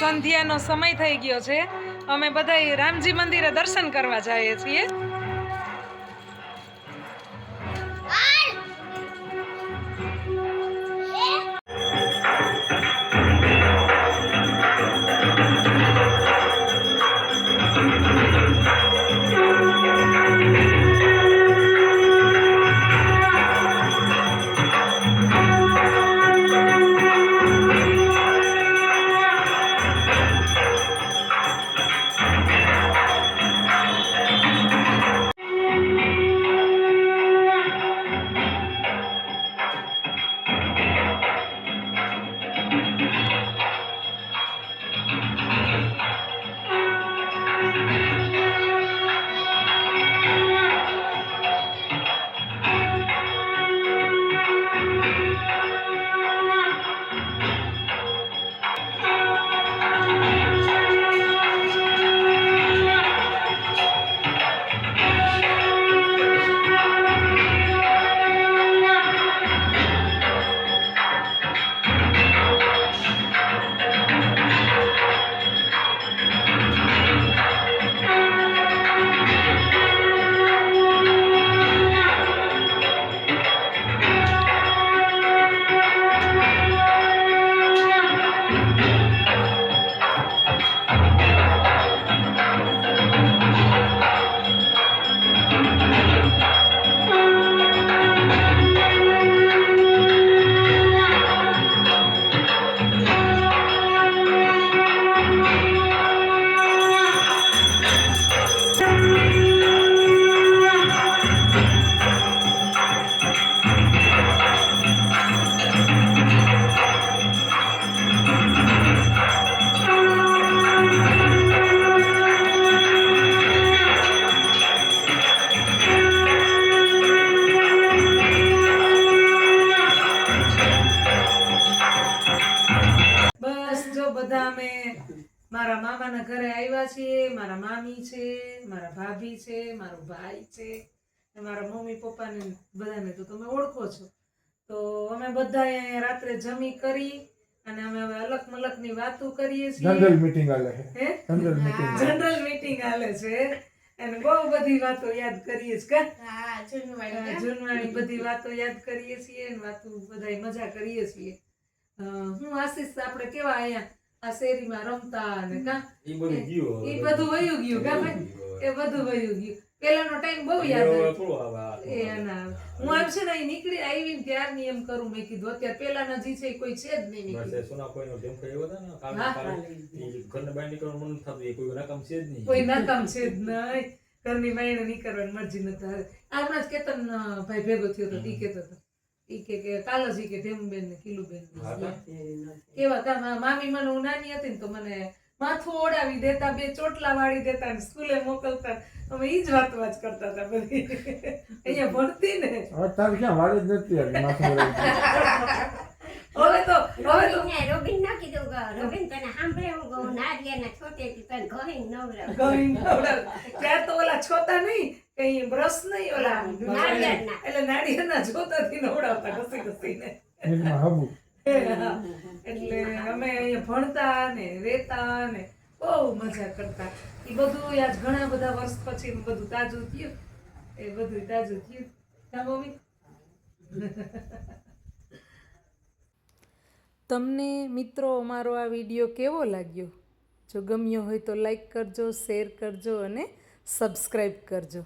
સંધ્યાનો સમય થઈ ગયો છે. અમે બધા રામજી મંદિરે દર્શન કરવા જઈએ છીએ. બધા અમે મારા મામાના ઘરે આવ્યા છીએ. મારા મામી છે, મારા ભાભી છે, મારો ભાઈ છે, મારા મમ્મી પપ્પાને બધાને તો તમે ઓળખો છો. તો અમે બધા રાત્રે જમી કરી અને અમે હવે અલગ મલકની વાતો કરીએ છીએ. જનરલ મીટિંગ હાલે છે. જનરલ મીટિંગ હાલે છે અને બહુ બધી વાતો યાદ કરીએ છીએ. જૂનવાણી બધી વાતો યાદ કરીએ છીએ અને વાતો બધા મજા કરીએ છીએ. હું આશીષ આપણે કેવા અહીંયા આ શેરીમાં રમતા અને કા એ બધું વયું ગયું કા ભાઈ, એ બધું વયું ગયું. પેલાનો ટાઈમ બહુ યાદ આવે. હું આમ છે ને નીકળી આવી ને ત્યારની એમ કરું, મેં કીધું અત્યારે પેલાના જી છે કોઈ છે જ નહીં. કોઈ નકામ છે જ નહીં. ઘરની માયણે નીકળવાની મરજી નથી. હમણાં જ કેતન ભાઈ ભેગો થયો હતો, ઈ કેતો હતો કે કાલ જ કે ધેમુબેન ને કિલુબેન કેવા તા મામી મને હું નાની હતી ને તો મને માથું ઓડાવી દેતા, બે ચોટલા વાળી દેતા, સ્કૂલે મોકલતા. અમે ઈ જ વાતો જ કરતા હતા બધી. અહીંયા ભણતી ને તાર ક્યાં વાળી જ નથી હવે તો રોબિન ના કીધું રોબિન તને સાંભળે હું નારિયાના છોટેથી તને ગોવિંદ નવરાવ. ત્યાં તો ઓલા છોતા નહીં કઈ બ્રશ નહીં, ઓલા નારિયેળના એટલે નારિયેળના છોતાથી નવડાવતા ઘસી ઘસીને. એટલે અમે અહીંયા ભણતા ને રહેતા ને બહુ મજા કરતા. એ બધું આજ ઘણા બધા વર્ષ પછી બધું તાજું થયું. એ બધું તાજું થયું. હા મમ્મી. તમને મિત્રો અમારો આ વિડીયો કેવો લાગ્યો? જો ગમ્યો હોય તો લાઈક કરજો, શેર કરજો અને સબસ્ક્રાઈબ કરજો.